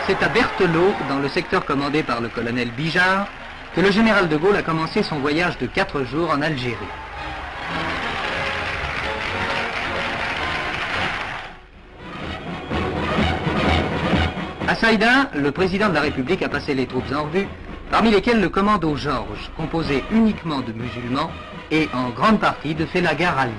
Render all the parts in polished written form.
C'est à Berthelot, dans le secteur commandé par le colonel Bijard, que le général de Gaulle a commencé son voyage de 4 jours en Algérie. À Saïda, le président de la République a passé les troupes en revue, parmi lesquelles le commando Georges, composé uniquement de musulmans et en grande partie de félagars alliés.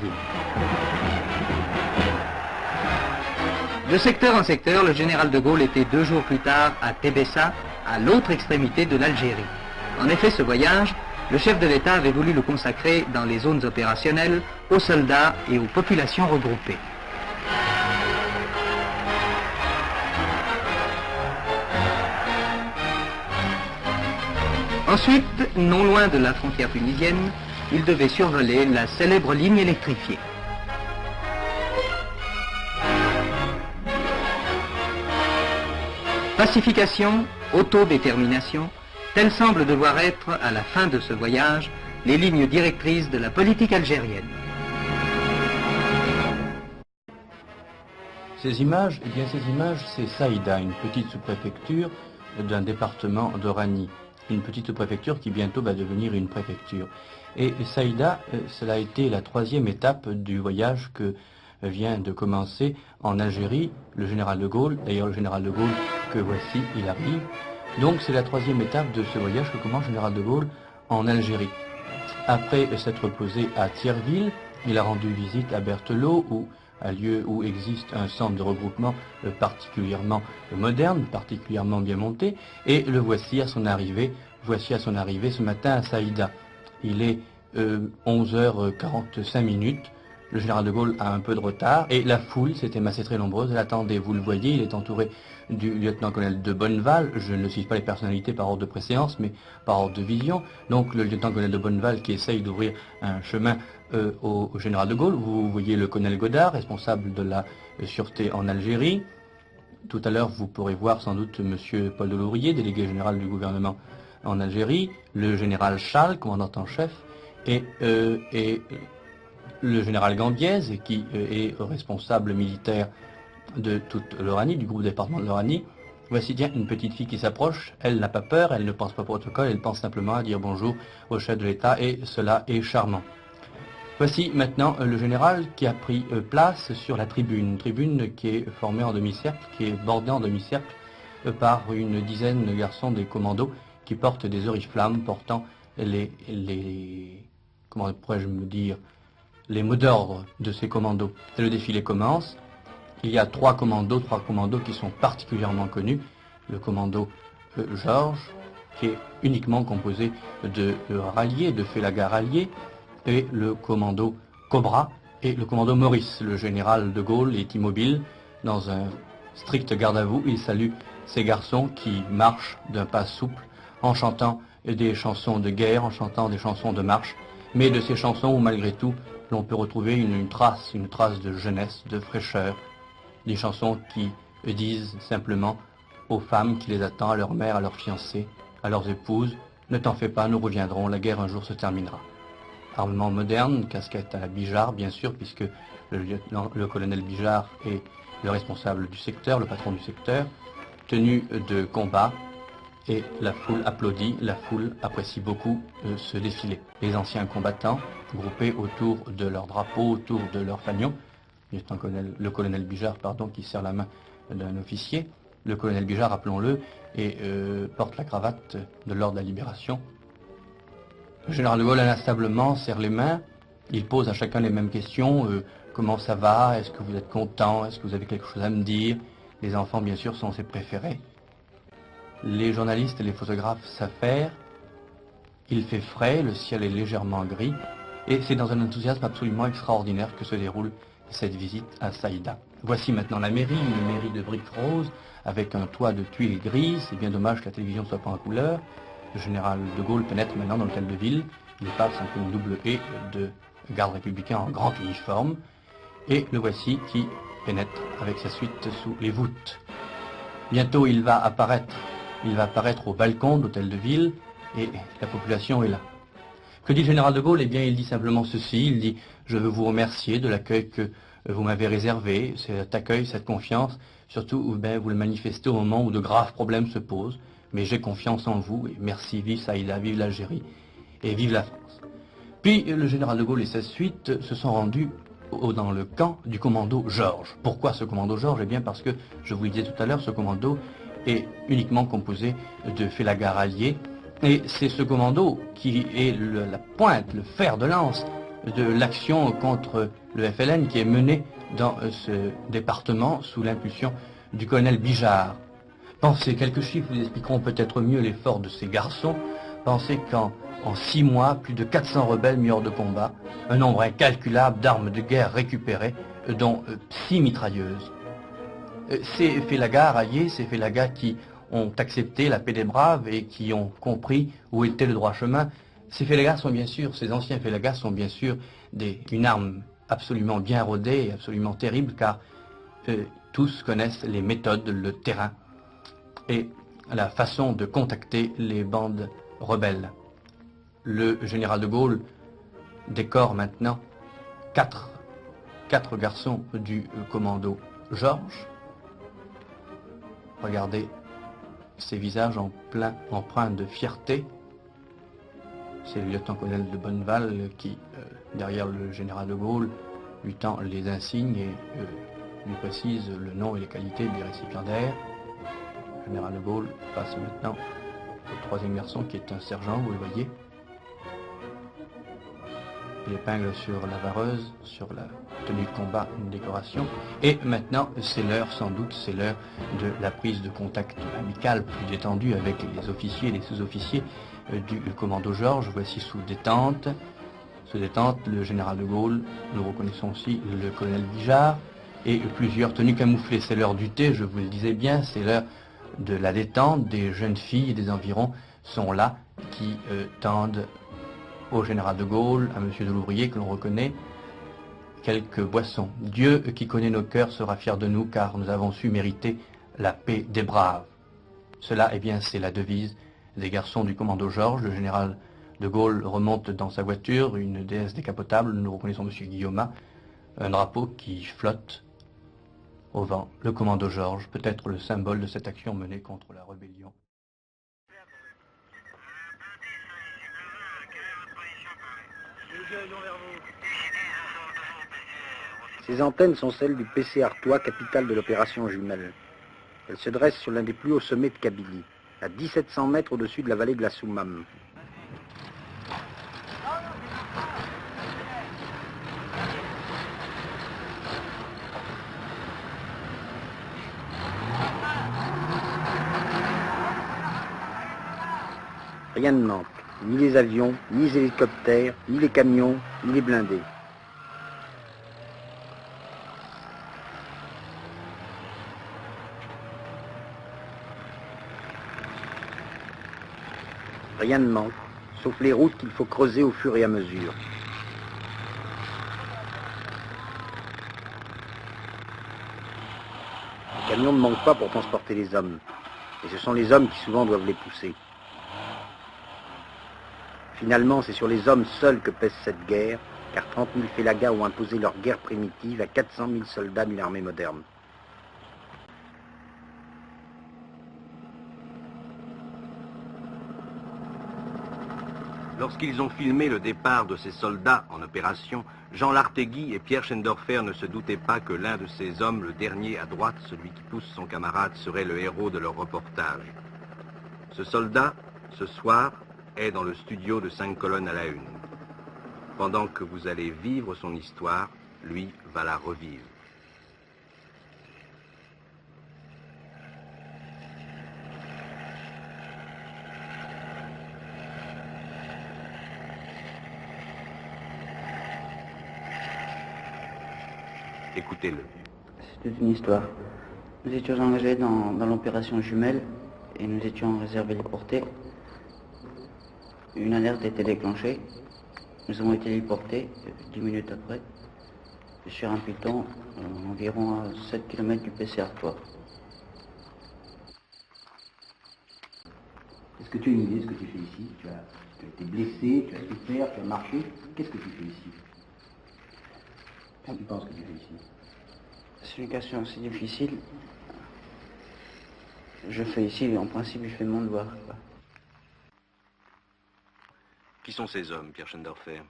De secteur en secteur, le général de Gaulle était 2 jours plus tard à Tébessa, à l'autre extrémité de l'Algérie. En effet, ce voyage, le chef de l'État avait voulu le consacrer dans les zones opérationnelles aux soldats et aux populations regroupées. Ensuite, non loin de la frontière tunisienne, il devait survoler la célèbre ligne électrifiée. Pacification, autodétermination, telles semblent devoir être, à la fin de ce voyage, les lignes directrices de la politique algérienne. Ces images, c'est Saïda, une petite sous-préfecture d'un département d'Oranie. Une petite sous-préfecture qui bientôt va devenir une préfecture. Et Saïda, cela a été la 3e étape du voyage que vient de commencer en Algérie le général de Gaulle. D'ailleurs, le général de Gaulle, que voici, il arrive. Donc c'est la 3e étape de ce voyage que commence le général de Gaulle en Algérie. Après s'être posé à Thierville, il a rendu visite à Berthelot, un lieu où existe un centre de regroupement particulièrement moderne, particulièrement bien monté, et le voici à son arrivée ce matin à Saïda. Il est 11h45, le général de Gaulle a un peu de retard, et la foule s'était massée très nombreuse, elle attendait, vous le voyez, il est entouré du lieutenant-colonel de Bonneval, je ne cite pas les personnalités par ordre de préséance, mais par ordre de vision, donc le lieutenant-colonel de Bonneval qui essaye d'ouvrir un chemin au général de Gaulle. Vous voyez le colonel Godard, responsable de la sûreté en Algérie. Tout à l'heure, vous pourrez voir sans doute monsieur Paul Delourier, délégué général du gouvernement en Algérie, le général Chal, commandant en chef, et le général Gambiez, qui est responsable militaire de toute l'Oranie, du groupe département de l'Oranie. Voici bien une petite fille qui s'approche, elle n'a pas peur, elle ne pense pas au protocole, elle pense simplement à dire bonjour au chef de l'État, et cela est charmant. Voici maintenant le général qui a pris place sur la tribune qui est formée en demi-cercle, qui est bordée en demi-cercle par une dizaine de garçons des commandos qui portent des oriflammes portant comment pourrais-je me dire, les mots d'ordre de ces commandos. Et le défilé commence. Il y a 3 commandos qui sont particulièrement connus. Le commando Georges, qui est uniquement composé de ralliés, de félagars ralliés, et le commando Cobra et le commando Maurice. Le général de Gaulle est immobile dans un strict garde à vous. Il salue ces garçons qui marchent d'un pas souple en chantant des chansons de guerre, en chantant des chansons de marche, mais de ces chansons où malgré tout l'on peut retrouver une trace de jeunesse, de fraîcheur, des chansons qui disent simplement aux femmes qui les attendent, à leur mère, à leurs fiancées, à leurs épouses, ne t'en fais pas, nous reviendrons, la guerre un jour se terminera. Armement moderne, casquette à la Bijard, bien sûr, puisque le colonel Bijard est le responsable du secteur, le patron du secteur, tenue de combat, et la foule applaudit, la foule apprécie beaucoup ce défilé. Les anciens combattants, groupés autour de leur drapeau, autour de leur fanion, le colonel Bijard, qui serre la main d'un officier. Le colonel Bijard, rappelons-le, porte la cravate de l'ordre de la Libération. Le général de Gaulle inlassablement serre les mains, il pose à chacun les mêmes questions, comment ça va, est-ce que vous êtes content, est-ce que vous avez quelque chose à me dire. Les enfants, bien sûr, sont ses préférés. Les journalistes et les photographes s'affairent, il fait frais, le ciel est légèrement gris, et c'est dans un enthousiasme absolument extraordinaire que se déroule cette visite à Saïda. Voici maintenant la mairie, une mairie de briques roses, avec un toit de tuiles grises. C'est bien dommage que la télévision ne soit pas en couleur. Le général de Gaulle pénètre maintenant dans l'hôtel de ville. Il passe un peu une double haie de gardes républicains en grand uniforme. Et le voici qui pénètre avec sa suite sous les voûtes. Bientôt il va apparaître au balcon de l'hôtel de ville et la population est là. Que dit le général de Gaulle? Eh bien, il dit simplement ceci, il dit « Je veux vous remercier de l'accueil que vous m'avez réservé cet accueil, cette confiance. Surtout, vous le manifestez au moment où de graves problèmes se posent. Mais j'ai confiance en vous et merci, vive Saïda, vive l'Algérie et vive la France. Puis le général de Gaulle et sa suite se sont rendus dans le camp du commando Georges. Pourquoi ce commando Georges? Eh bien parce que, je vous le disais tout à l'heure, ce commando est uniquement composé de félagards alliés. Et c'est ce commando qui est la pointe, le fer de lance de l'action contre le FLN qui est menée dans ce département sous l'impulsion du colonel Bijard. Pensez, quelques chiffres vous expliqueront peut-être mieux l'effort de ces garçons. Pensez qu'en 6 mois, plus de 400 rebelles mis hors de combat, un nombre incalculable d'armes de guerre récupérées, dont 6 mitrailleuses. Ces félagards alliés, ces félagards qui ont accepté la paix des braves et qui ont compris où était le droit chemin, ces félagards sont bien sûr, ces anciens félagards sont bien sûr une arme absolument bien rodée et absolument terrible, car tous connaissent les méthodes, le terrain et la façon de contacter les bandes rebelles. Le général de Gaulle décore maintenant quatre garçons du commando Georges. Regardez ces visages empreints de fierté. C'est le lieutenant-colonel de Bonneval qui, derrière le général de Gaulle, lui tend les insignes et lui précise le nom et les qualités des récipiendaires. Le général de Gaulle passe maintenant au troisième garçon qui est un sergent, vous le voyez. L'épingle sur la vareuse, sur la tenue de combat, une décoration. Et maintenant, c'est l'heure, sans doute, c'est l'heure de la prise de contact amical plus détendue avec les officiers et les sous-officiers du commando Georges. Voici sous détente. Sous détente, le général de Gaulle, nous reconnaissons aussi le colonel Bijard, et plusieurs tenues camouflées. C'est l'heure du thé, je vous le disais bien, c'est l'heure de la détente. Des jeunes filles des environs sont là, qui tendent au général de Gaulle, à monsieur de Louvrier, que l'on reconnaît, quelques boissons. Dieu qui connaît nos cœurs sera fier de nous, car nous avons su mériter la paix des braves. Cela, eh bien, c'est la devise des garçons du commando Georges. Le général de Gaulle remonte dans sa voiture, une DS décapotable, nous reconnaissons monsieur Guillaumat, un drapeau qui flotte au vent. Le commando Georges, peut-être le symbole de cette action menée contre la rébellion. Ces antennes sont celles du PC Artois, capitale de l'opération Jumelle. Elles se dressent sur l'un des plus hauts sommets de Kabylie, à 1700 mètres au-dessus de la vallée de la Soumam. Rien ne manque, ni les avions, ni les hélicoptères, ni les camions, ni les blindés. Rien ne manque, sauf les routes qu'il faut creuser au fur et à mesure. Les camions ne manquent pas pour transporter les hommes, et ce sont les hommes qui souvent doivent les pousser. Finalement, c'est sur les hommes seuls que pèse cette guerre, car 30 000 félagas ont imposé leur guerre primitive à 400 000 soldats d'une armée moderne. Lorsqu'ils ont filmé le départ de ces soldats en opération, Jean Lartegui et Pierre Schendorfer ne se doutaient pas que l'un de ces hommes, le dernier à droite, celui qui pousse son camarade, serait le héros de leur reportage. Ce soldat, ce soir, est dans le studio de 5 colonnes à la une. Pendant que vous allez vivre son histoire, lui va la revivre. Écoutez-le. C'est toute une histoire. Nous étions engagés dans l'opération Jumelle et nous étions réservés les portées. Une alerte a été déclenchée. Nous avons été déportés 10 minutes après sur un piton environ à 7 km du PC Artois. Est-ce que tu as une idée de ce que tu fais ici? Tu as été blessé, tu as souffert, tu as marché. Qu'est-ce que tu fais ici? Qu'est-ce que tu penses que tu fais ici? C'est une question assez difficile. Je fais ici, en principe, je fais mon devoir, quoi. Qui sont ces hommes, Pierre Schendorfer?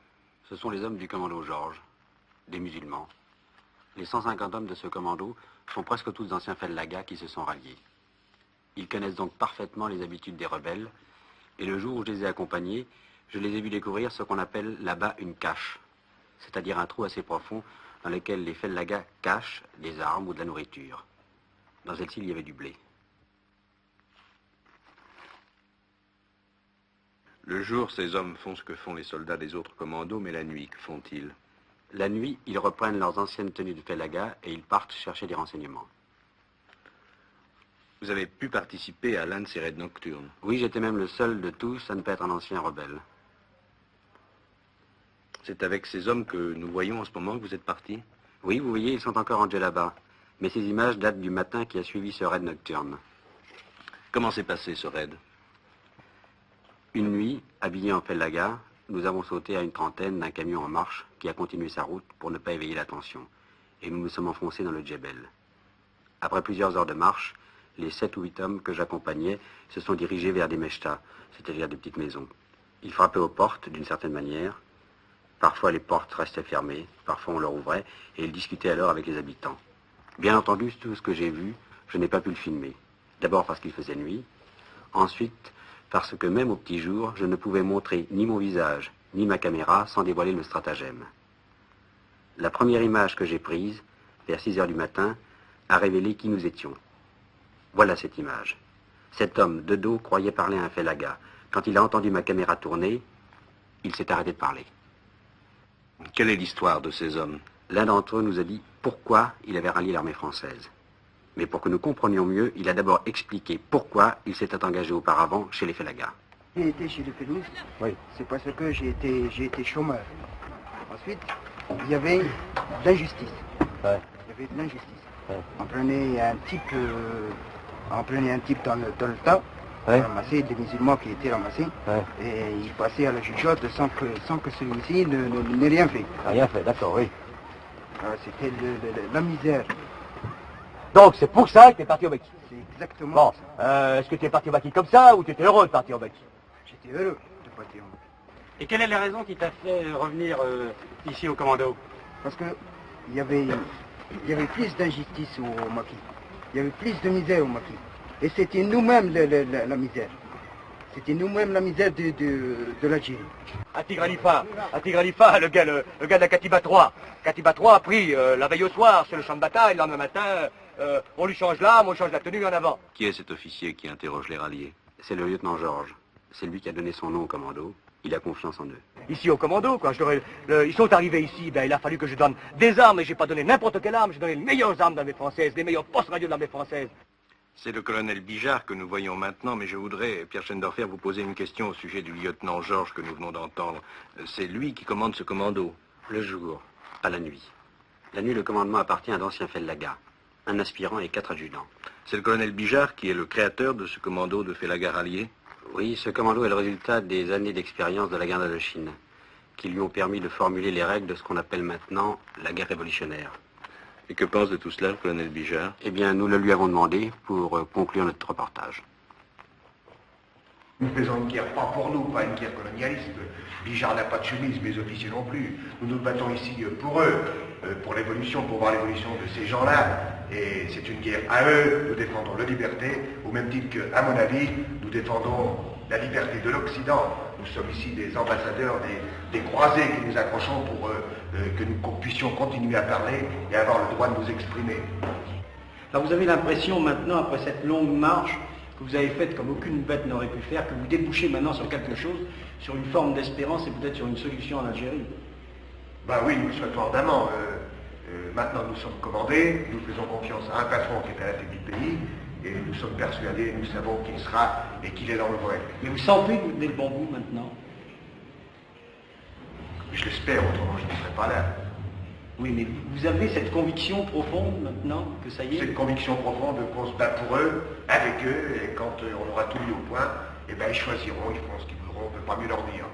Ce sont les hommes du commando Georges, des musulmans. Les 150 hommes de ce commando sont presque tous d'anciens Fellagas qui se sont ralliés. Ils connaissent donc parfaitement les habitudes des rebelles, et le jour où je les ai accompagnés, je les ai vus découvrir ce qu'on appelle là-bas une cache, c'est-à-dire un trou assez profond dans lequel les Fellagas cachent des armes ou de la nourriture. Dans celle-ci, il y avait du blé. Le jour, ces hommes font ce que font les soldats des autres commandos, mais la nuit, que font-ils? La nuit, ils reprennent leurs anciennes tenues de Fellagas et ils partent chercher des renseignements. Vous avez pu participer à l'un de ces raids nocturnes? Oui, j'étais même le seul de tous à ne pas être un ancien rebelle. C'est avec ces hommes que nous voyons en ce moment que vous êtes partis? Oui, vous voyez, ils sont encore en Djellaba. Mais ces images datent du matin qui a suivi ce raid nocturne. Comment s'est passé ce raid? Une nuit, habillés en Fellagas, nous avons sauté à une trentaine d'un camion en marche qui a continué sa route pour ne pas éveiller l'attention. Et nous nous sommes enfoncés dans le Djebel. Après plusieurs heures de marche, les 7 ou 8 hommes que j'accompagnais se sont dirigés vers des mechtas, c'est-à-dire des petites maisons. Ils frappaient aux portes d'une certaine manière. Parfois les portes restaient fermées, parfois on leur ouvrait, et ils discutaient alors avec les habitants. Bien entendu, tout ce que j'ai vu, je n'ai pas pu le filmer. D'abord parce qu'il faisait nuit, ensuite parce que même au petit jour, je ne pouvais montrer ni mon visage, ni ma caméra sans dévoiler le stratagème. La première image que j'ai prise, vers 6 heures du matin, a révélé qui nous étions. Voilà cette image. Cet homme, de dos, croyait parler à un Fellaga. Quand il a entendu ma caméra tourner, il s'est arrêté de parler. Quelle est l'histoire de ces hommes? L'un d'entre eux nous a dit pourquoi il avait rallié l'armée française. Mais pour que nous comprenions mieux, il a d'abord expliqué pourquoi il s'était engagé auparavant chez les Fellagas. J'ai été chez les Pélousses, oui. C'est parce que j'ai été chômeur. Ensuite, il y avait de l'injustice. Ouais. Il y avait de l'injustice. Ouais. On prenait un type dans le tas, ouais. Ramassé, des musulmans qui étaient ramassés, ouais. Et il passait à la jugeote sans que celui-ci n'ait rien fait. Rien fait, d'accord, oui. C'était la misère. Donc c'est pour ça que tu es parti au Maki. C'est exactement bon, ça. Est-ce que tu es parti au Maki comme ça ou tu étais heureux de partir au Maki? J'étais heureux de partir au Maki. Et quelle est la raison qui t'a fait revenir ici au commando? Parce que il y avait plus d'injustice au Maki. Il y avait plus de misère au Maki. Et c'était nous-mêmes la misère. C'était nous-mêmes la misère de l'Algérie. À Tigranifa, le gars de la Katiba 3. Katiba 3 a pris la veille au soir sur le champ de bataille, le lendemain matin, on lui change l'arme, on change la tenue en avant. Qui est cet officier qui interroge les ralliés? C'est le lieutenant Georges. C'est lui qui a donné son nom au commando. Il a confiance en eux. Ici au commando, quand ils sont arrivés ici, il a fallu que je donne des armes, et j'ai pas donné n'importe quelle arme, j'ai donné les meilleures armes de l'armée française, les meilleurs postes radio de l'armée française. C'est le colonel Bijard que nous voyons maintenant, mais je voudrais, Pierre Schendorfer, vous poser une question au sujet du lieutenant Georges que nous venons d'entendre. C'est lui qui commande ce commando? Le jour, pas la nuit. La nuit, le commandement appartient à d'anciens Fellagas, un aspirant et 4 adjudants. C'est le colonel Bijard qui est le créateur de ce commando de Fellagas ralliés? Oui, ce commando est le résultat des années d'expérience de la guerre d'Indochine, qui lui ont permis de formuler les règles de ce qu'on appelle maintenant la guerre révolutionnaire. Et que pense de tout cela le colonel Bijard? Eh bien, nous le lui avons demandé pour conclure notre reportage. Nous faisons une guerre pas pour nous, pas une guerre colonialiste. Bijard n'a pas de chemise, mes officiers non plus. Nous nous battons ici pour eux, pour l'évolution, pour voir l'évolution de ces gens-là. Et c'est une guerre à eux. Nous défendons la liberté, au même titre qu'à mon avis, nous défendons la liberté de l'Occident. Nous sommes ici des ambassadeurs, des croisés qui nous accrochons pour que nous puissions continuer à parler et avoir le droit de nous exprimer. Alors vous avez l'impression maintenant, après cette longue marche que vous avez faite comme aucune bête n'aurait pu faire, que vous débouchez maintenant sur quelque chose, sur une forme d'espérance et peut-être sur une solution en Algérie? Ben oui, nous le souhaitons ardemment. Maintenant nous sommes commandés, nous faisons confiance à un patron qui est à la tête du pays, et nous sommes persuadés, nous savons qu'il sera et qu'il est dans le vrai. Mais vous sentez que vous tenez le bon bout maintenant? Je l'espère, autrement je ne serais pas là. Oui, mais vous avez cette conviction profonde maintenant que ça y est? Cette conviction profonde qu'on se bat pour eux, avec eux, et quand on aura tout mis au point, eh bien ils choisiront, ils feront ce qu'ils voudront, on ne peut pas mieux leur dire.